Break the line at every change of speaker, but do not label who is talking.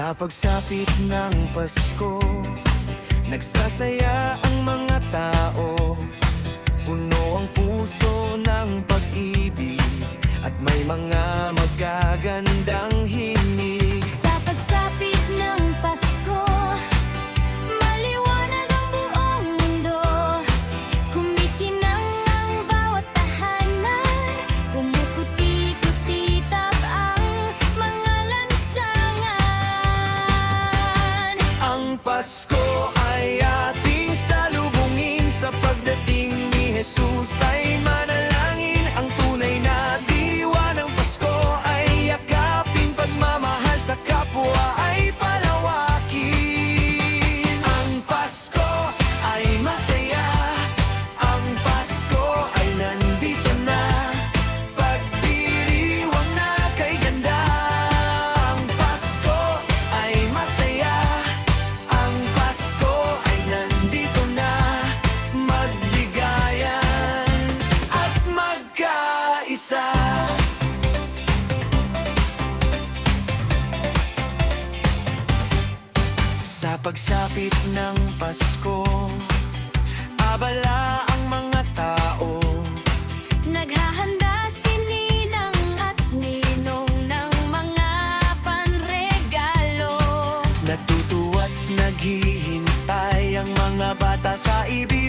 Sa pagsapit ng Pasko, nagsasaya ang mga tao. Puno ang puso ng pag-ibig at may mga magagandang himig.
Sa pagsapit ng Pasko, maliwanag ang buong mundo. Kumikinang ang bawat tahanan, kumukuti-kutitap ang mga lansangan.
Ang Pasko ay ating salubungin, sa pagdating ni Jesus ay manalangin. Ang tunay na diwa ng Pasko ay yakapin, pagmamahal sa kapwa ay palawakin. Ang Pasko ay masaya, ang Pasko ay nandito na, pagdiriwang na kay ganda. Ang Pasko ay masaya, ang Pasko ay nandito na, magbigayan at magkaisa. Sa pagsapit ng Pasko, abala ang mga tao.
Naghahanda si Ninang at Ninong ng mga panregalo.
Natutuwa't naghihintay ang mga bata sa ibig.